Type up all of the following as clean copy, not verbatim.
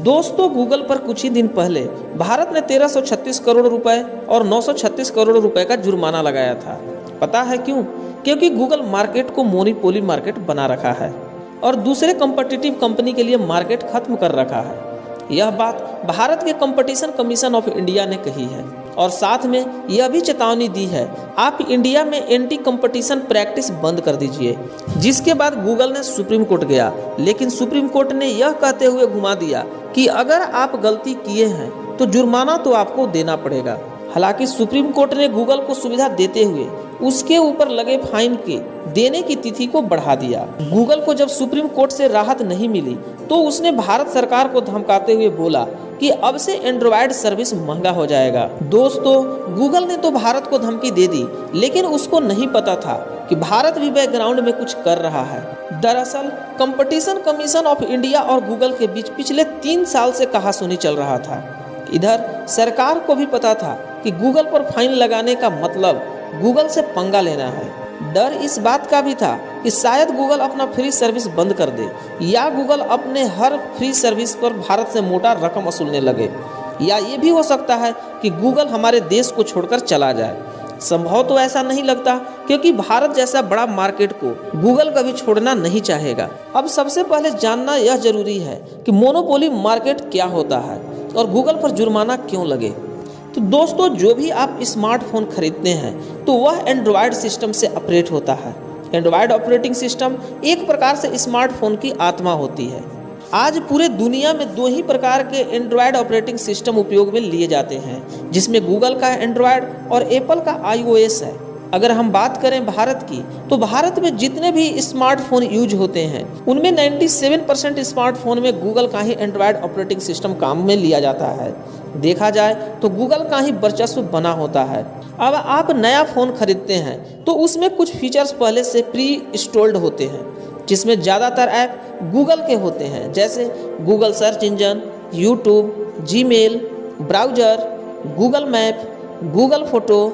दोस्तों, गूगल पर कुछ ही दिन पहले भारत ने 1336 करोड़ रुपए और 936 करोड़ रुपए का जुर्माना लगाया था। पता है क्यों? क्योंकि गूगल मार्केट को मोनोपोली मार्केट बना रखा है और दूसरे कॉम्पिटिटिव कंपनी के लिए मार्केट खत्म कर रखा है। यह बात भारत के कंपटीशन कमीशन ऑफ इंडिया ने कही है और साथ में यह भी चेतावनी दी है, आप इंडिया में एंटी कंपटीशन प्रैक्टिस बंद कर दीजिए। जिसके बाद गूगल ने सुप्रीम कोर्ट गया, लेकिन सुप्रीम कोर्ट ने यह कहते हुए घुमा दिया कि अगर आप गलती किए हैं तो जुर्माना तो आपको देना पड़ेगा। हालांकि सुप्रीम कोर्ट ने गूगल को सुविधा देते हुए उसके ऊपर लगे फाइन के देने की तिथि को बढ़ा दिया। गूगल को जब सुप्रीम कोर्ट से राहत नहीं मिली तो उसने भारत सरकार को धमकाते हुए बोला कि अब से एंड्रॉयड सर्विस महंगा हो जाएगा। दोस्तों, गूगल ने तो भारत को धमकी दे दी, लेकिन उसको नहीं पता था कि भारत भी बैकग्राउंड में कुछ कर रहा है। दरअसल कंपटीशन कमीशन ऑफ इंडिया और गूगल के बीच पिछले 3 साल से कहासुनी चल रहा था। इधर सरकार को भी पता था कि गूगल पर फाइन लगाने का मतलब गूगल से पंगा लेना है। डर इस बात का भी था कि शायद गूगल अपना फ्री सर्विस बंद कर दे या गूगल अपने हर फ्री सर्विस पर भारत से मोटा रकम वसूलने लगे, या ये भी हो सकता है कि गूगल हमारे देश को छोड़कर चला जाए। संभव तो ऐसा नहीं लगता, क्योंकि भारत जैसा बड़ा मार्केट को गूगल कभी छोड़ना नहीं चाहेगा। अब सबसे पहले जानना यह जरूरी है कि मोनोपोली मार्केट क्या होता है और गूगल पर जुर्माना क्यों लगे। तो दोस्तों, जो भी आप स्मार्टफोन खरीदते हैं तो वह एंड्रॉयड सिस्टम से ऑपरेट होता है। एंड्रॉयड ऑपरेटिंग सिस्टम एक प्रकार से स्मार्टफोन की आत्मा होती है। आज पूरे दुनिया में 2 ही प्रकार के एंड्रॉयड ऑपरेटिंग सिस्टम उपयोग में लिए जाते हैं, जिसमें गूगल का एंड्रॉयड और एप्पल का iOS है। अगर हम बात करें भारत की, तो भारत में जितने भी स्मार्टफोन यूज होते हैं उनमें 97% स्मार्टफोन में गूगल का ही एंड्रॉयड ऑपरेटिंग सिस्टम काम में लिया जाता है। देखा जाए तो गूगल का ही वर्चस्व बना होता है। अब आप नया फ़ोन खरीदते हैं तो उसमें कुछ फीचर्स पहले से प्री इंस्टॉल्ड होते हैं, जिसमें ज़्यादातर ऐप गूगल के होते हैं, जैसे Google search engine, YouTube, Gmail, browser, Google map, Google photo,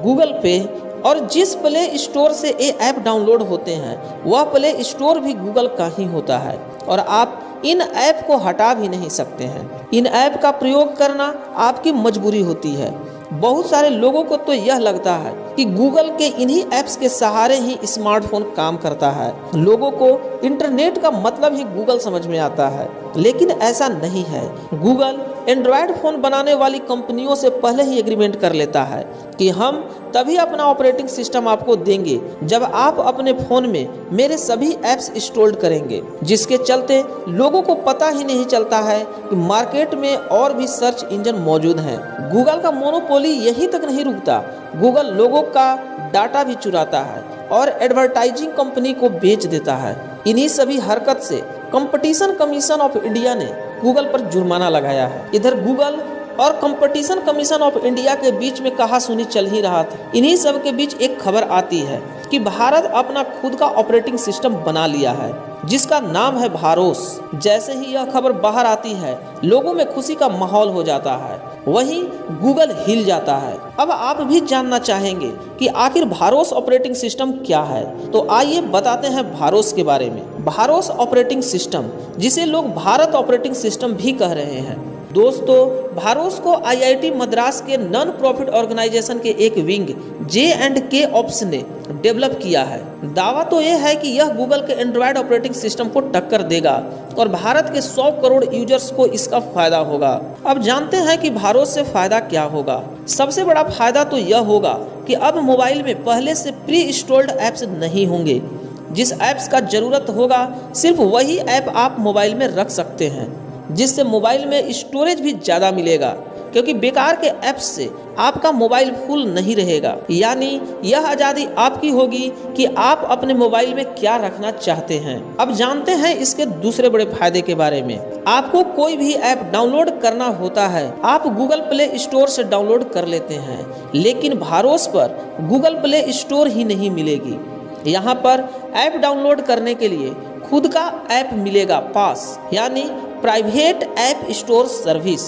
Google पे। और जिस प्ले स्टोर से ये ऐप डाउनलोड होते हैं वह प्ले स्टोर भी गूगल का ही होता है और आप इन ऐप को हटा भी नहीं सकते हैं। इन ऐप का प्रयोग करना आपकी मजबूरी होती है। बहुत सारे लोगों को तो यह लगता है कि गूगल के इन्हीं ऐप्स के सहारे ही स्मार्टफोन काम करता है। लोगों को इंटरनेट का मतलब ही गूगल समझ में आता है, लेकिन ऐसा नहीं है। गूगल एंड्रॉयड फ़ोन बनाने वाली कंपनियों से पहले ही एग्रीमेंट कर लेता है कि हम तभी अपना ऑपरेटिंग सिस्टम आपको देंगे जब आप अपने फ़ोन में मेरे सभी ऐप्स इंस्टॉल करेंगे, जिसके चलते लोगों को पता ही नहीं चलता है कि मार्केट में और भी सर्च इंजन मौजूद हैं। गूगल का मोनोपोली यहीं तक नहीं रुकता, गूगल लोगों का डाटा भी चुराता है और एडवर्टाइजिंग कंपनी को बेच देता है। इन्हीं सभी हरकत से कंपटीशन कमीशन ऑफ इंडिया ने गूगल पर जुर्माना लगाया है। इधर गूगल और कंपटीशन कमीशन ऑफ इंडिया के बीच में कहासुनी चल ही रहा था। इन्हीं सब के बीच एक खबर आती है कि भारत अपना खुद का ऑपरेटिंग सिस्टम बना लिया है, जिसका नाम है भारोस। जैसे ही यह खबर बाहर आती है, लोगों में खुशी का माहौल हो जाता है, वहीं गूगल हिल जाता है। अब आप भी जानना चाहेंगे कि आखिर भारोस ऑपरेटिंग सिस्टम क्या है, तो आइए बताते हैं भारोस के बारे में। भारोस ऑपरेटिंग सिस्टम, जिसे लोग भारत ऑपरेटिंग सिस्टम भी कह रहे हैं। दोस्तों, भारोस को IIT मद्रास के नॉन प्रॉफिट ऑर्गेनाइजेशन के एक विंग J&K ऑप्स ने डेवलप किया है। दावा तो यह है कि यह गूगल के एंड्रॉयड ऑपरेटिंग सिस्टम को टक्कर देगा और भारत के 100 करोड़ यूजर्स को इसका फायदा होगा। अब जानते हैं कि भारोस से फायदा क्या होगा। सबसे बड़ा फायदा तो यह होगा कि अब मोबाइल में पहले से प्री इंस्टॉल्ड ऐप्स नहीं होंगे। जिस ऐप्स का जरूरत होगा सिर्फ वही ऐप आप मोबाइल में रख सकते हैं, जिससे मोबाइल में स्टोरेज भी ज़्यादा मिलेगा, क्योंकि बेकार के ऐप्स से आपका मोबाइल फुल नहीं रहेगा। यानी यह आज़ादी आपकी होगी कि आप अपने मोबाइल में क्या रखना चाहते हैं। अब जानते हैं इसके दूसरे बड़े फायदे के बारे में। आपको कोई भी ऐप डाउनलोड करना होता है, आप गूगल प्ले स्टोर से डाउनलोड कर लेते हैं, लेकिन भारोस पर गूगल प्ले स्टोर ही नहीं मिलेगी। यहाँ पर ऐप डाउनलोड करने के लिए खुद का ऐप मिलेगा पास, यानी प्राइवेट ऐप स्टोर सर्विस।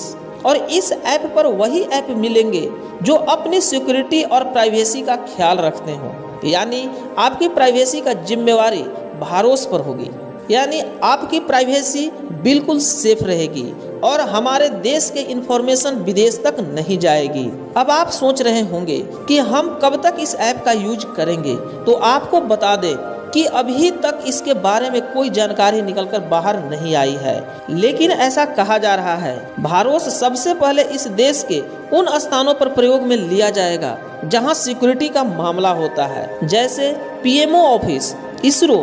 और इस ऐप पर वही ऐप मिलेंगे जो अपनी सिक्योरिटी और प्राइवेसी का ख्याल रखते हों, यानी आपकी प्राइवेसी का जिम्मेवारी भारोस पर होगी। यानी आपकी प्राइवेसी बिल्कुल सेफ रहेगी और हमारे देश के इंफॉर्मेशन विदेश तक नहीं जाएगी। अब आप सोच रहे होंगे कि हम कब तक इस ऐप का यूज करेंगे, तो आपको बता दें कि अभी तक इसके बारे में कोई जानकारी निकलकर बाहर नहीं आई है, लेकिन ऐसा कहा जा रहा है भारोस सबसे पहले इस देश के उन स्थानों पर प्रयोग में लिया जाएगा जहां सिक्योरिटी का मामला होता है, जैसे पीएमओ ऑफिस, इसरो,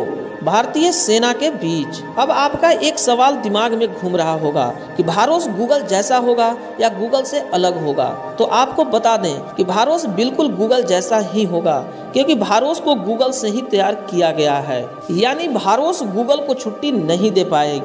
भारतीय सेना के बीच। अब आपका एक सवाल दिमाग में घूम रहा होगा कि भारोस गूगल जैसा होगा या गूगल से अलग होगा। तो आपको बता दें कि भारोस बिल्कुल गूगल जैसा ही होगा, क्योंकि भारोस को गूगल से ही तैयार किया गया है, यानी भारोस गूगल को छुट्टी नहीं दे पाएगी।